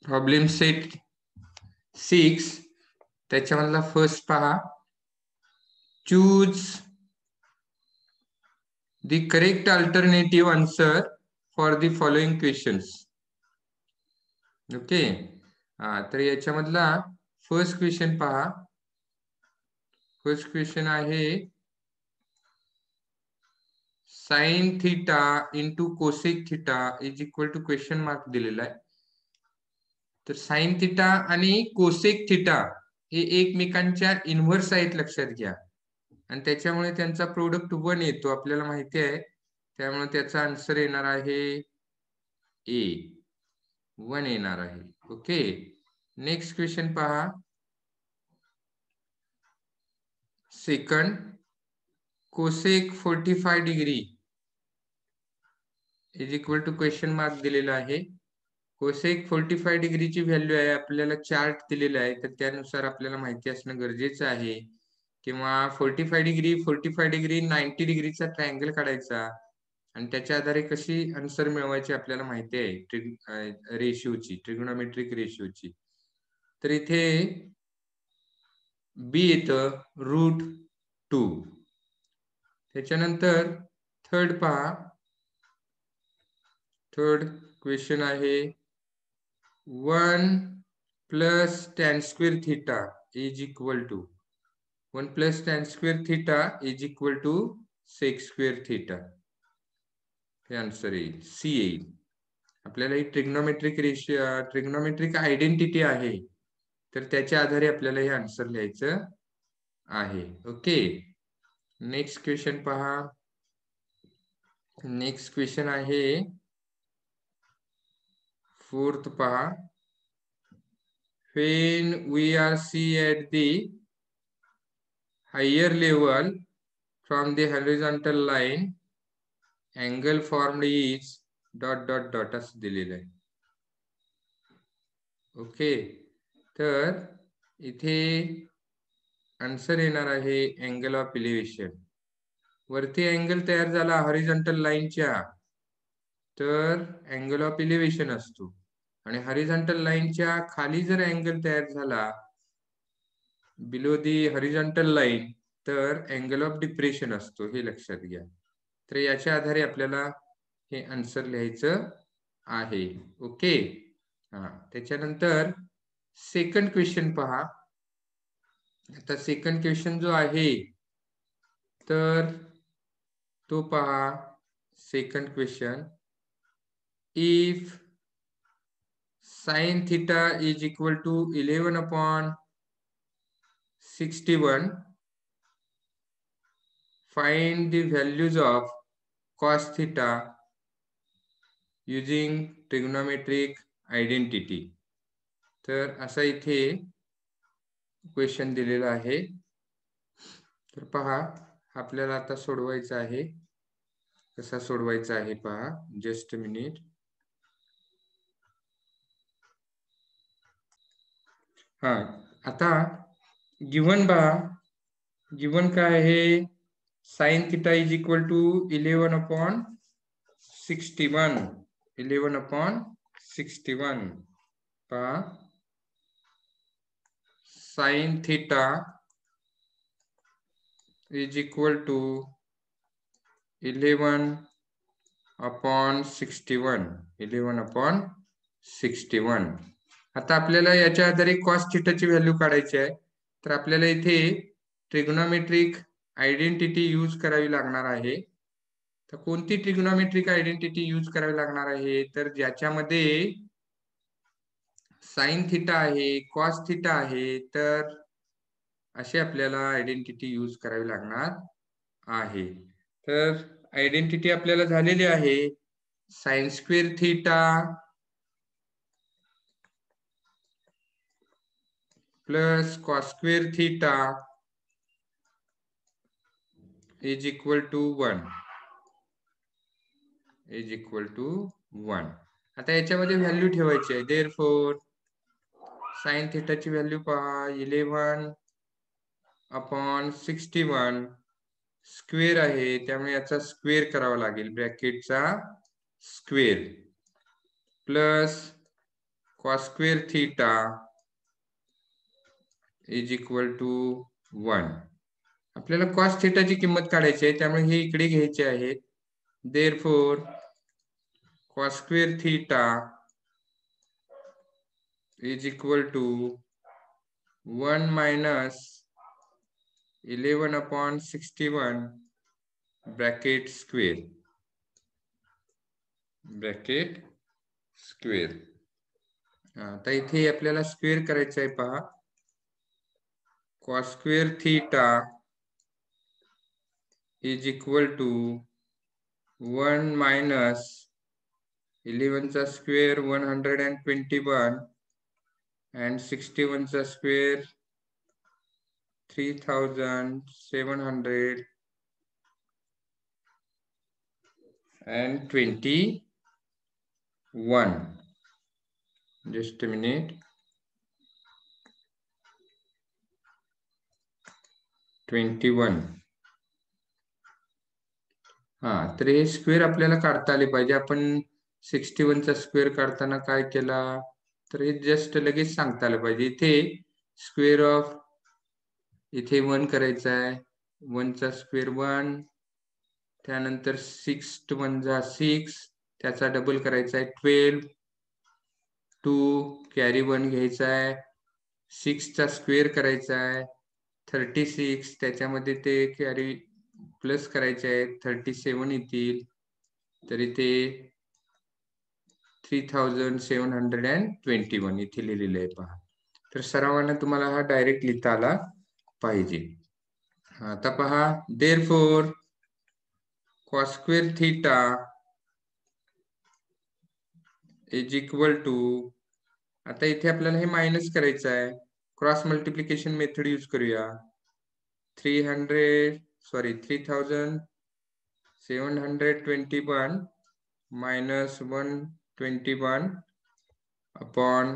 Problem set 6 त्याच्यामधला first पहा. Choose the correct alternative answer for the following questions. Okay, तर याच्यामधला first question पहा. फर्स्ट क्वेश्चन आहे sine theta into cosec theta is equal to question mark दिलेला आहे. तर साइन थिटा आणि कोसेक थिटा हे एकमेकांच्या इन्व्हर्स आहेत लक्षात घ्या, आणि त्याच्यामुळे त्यांचा प्रोडक्ट 1 येतो आपल्याला माहिती आहे. त्यामुळे त्याचा आन्सर येणार आहे ए, 1 येणार आहे. ओके, नेक्स्ट क्वेश्चन पहा. Second, cosec 45 degree is equal to question mark दिलेला आहे. कोसेक 45 डिग्रीची व्हॅल्यू आहे, आपल्याला चार्ट दिलेला आहे, तर त्यानुसार आपल्याला माहिती असणं गरजेचं आहे. किंवा 45 डिग्री 90 डिग्रीचा ट्रायंगल काढायचा आणि त्याच्या आधारे कशी आन्सर मिळवायची आपल्याला माहिती आहे रेशिओची, ट्रिग्नोमेट्रिक रेशिओची. तर इथे बी येतं √2. त्याच्यानंतर थर्ड पहा. थर्ड क्वेश्चन आहे 1 + tan square theta is equal to 1 + tan square theta is equal to sec square theta. हे आन्सर येईल, सी येईल. आपल्याला ही ट्रिग्नोमेट्रिक रेशियो, ट्रिग्नोमेट्रिक आयडेंटिटी आहे, तर त्याच्या आधारे आपल्याला हे आन्सर लिहायचं आहे. ओके, नेक्स्ट क्वेश्चन पहा. नेक्स्ट क्वेश्चन आहे फोर्थ पहा. when we are see at the higher level from the horizontal line angle formed is ... असं दिलेलं आहे. ओके, तर इथे आन्सर येणार आहे अँगल ऑफ इलिव्हेशन. वरती अँगल तयार झाला हॉरिझॉन्टल लाईनच्या, तर अँगल ऑफ इलिव्हेशन असतो, आणि हॉरिझॉन्टल लाईनच्या खाली जर अँगल तयार झाला बिलो दी हॉरिझॉन्टल लाईन, तर अँगल ऑफ डिप्रेशन असतो, हे लक्षात घ्या. तर याच्या आधारे आपल्याला हे आन्सर लिहायचं आहे. ओके, त्याच्यानंतर सेकंड क्वेश्चन पहा. आता सेकंड क्वेश्चन जो आहे तर तो पहा. Second question, if sin theta is equal to 11/61, find the values of cos theta using trigonometric identity. तर असा इथे क्वेश्चन दिलेला आहे. तर पहा, आपल्याला आता सोडवायचा आहे. कसा सोडवायचा आहे पहा, जस्ट मिनिट. आता गिवन पहा. गिवन काय आहे? sin theta is equal to 11/61. 11/61 पहा. sin theta is equal to 11/61. 11/61. आता आपल्याला याच्या आधारे cos theta ची व्हॅल्यू काढायची आहे. तर आपल्याला इथे ट्रिग्नोमेट्रिक आयडेंटिटी यूज करावी लागणार आहे. तर कोणती ट्रिग्नोमेट्रिक आयडेंटिटी यूज करावी लागणार आहे? तर ज्याच्यामध्ये साइन थिटा आहे, कॉस थिटा आहे, तर असे आपल्याला आयडेंटिटी यूज करावी लागणार आहे. तर आयडेंटिटी आपल्याला झालेली आहे sine square theta plus cos square theta is equal to 1. Is equal to 1. आता याच्यामध्ये व्हॅल्यू ठेवायची आहे. देअरफॉर साइन थिटाची व्हॅल्यू पहा, 11/61 स्क्वेअर आहे, त्यामुळे याचा स्क्वेअर करावा लागेल, ब्रॅकेटचा square, plus cos square theta is equal to 1. आपल्याला cos theta ची किंमत काढायची आहे, त्यामुळे हे इकडे घ्यायचे आहेत. Therefore cos square theta is equal to 1 minus 11 upon 61 bracket square. आता इथे आपल्याला स्क्वेअर करायचं आहे पहा. cos square theta is equal to 1 minus 11 चा स्क्वेअर 121 and 61 चा स्क्वेअर 3721. Just a minute. 21. तर हे स्क्वेअर आपल्याला काढता आले पाहिजे. आपण 61 चा स्क्वेअर काढताना काय केला, तर हे जस्ट लगेच सांगता आलं पाहिजे. इथे स्क्वेअर ऑफ इथे 1 करायचा आहे, 1 चा स्क्वेअर 1, त्यानंतर 6 to 1 जा 6, त्याचा डबल करायचा आहे 12, 2 कॅरी 1 घ्यायचा आहे, 6 चा स्क्वेअर करायचा आहे 36, त्याच्यामध्ये ते कॅरी प्लस करायचे आहे 37 येतील. तर इथे 3721 इथे लिहिलेलं आहे पहा. तर सरावांना तुम्हाला हा डायरेक्ट लिहिता आला पाहिजे. आता पहा, therefore cos square theta is equal to, आता इथे आपल्याला हे मायनस करायचं आहे, क्रॉस मल्टिप्लिकेशन मेथड यूज करूया. 3721 minus 121 upon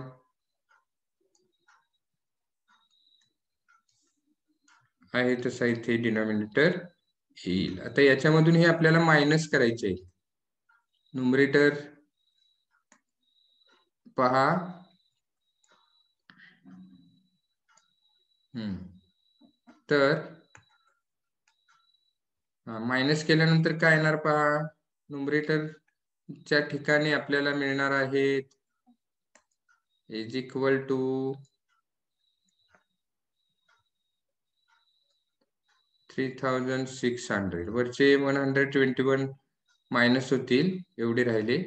आहे तसा इथे डिनॉमिनेटर येईल. आता याच्यामधून हे आपल्याला मायनस करायचे. न्यूमरेटर पहा, तर मायनस केल्यानंतर काय येणार पहा, न्यूमरेटरच्या ठिकाणी आपल्याला मिळणार आहेत इज इक्वल टू 3600. वरचे 121 मायनस होतील, एवढे राहिले,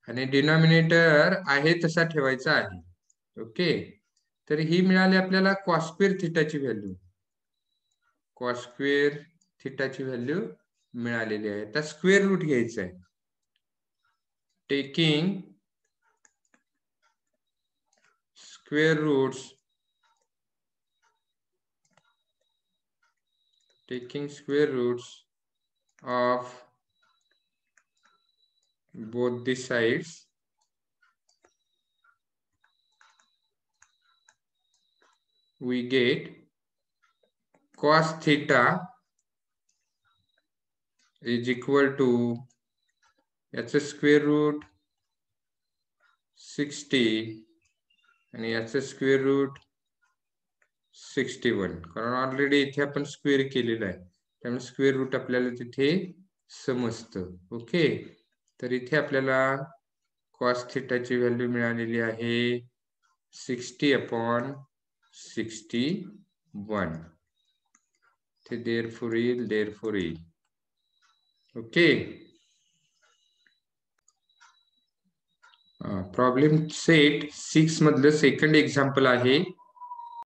आणि डिनॉमिनेटर आहे तसा ठेवायचा आहे. ओके, तर ही मिळाली आपल्याला cos square थीटाची व्हॅल्यू. cos square थीटाची व्हॅल्यू मिळालेली आहे. आता स्क्वेअर रूट घ्यायचं आहे. Taking square roots of both the sides, we get cos theta is equal to याचं स्क्वेअर रूट 60 आणि याचं स्क्वेअर रूट 61. कारण ऑलरेडी इथे आपण स्क्वेअर केलेला आहे, त्यामुळे स्क्वेअर रूट आपल्याला तिथे समजतं. ओके, तर इथे आपल्याला cos थिटाची व्हॅल्यू मिळालेली आहे 60/61. ते therefore येईल. ओके, प्रॉब्लेम सेट 6 मधलं सेकंड एक्झाम्पल आहे.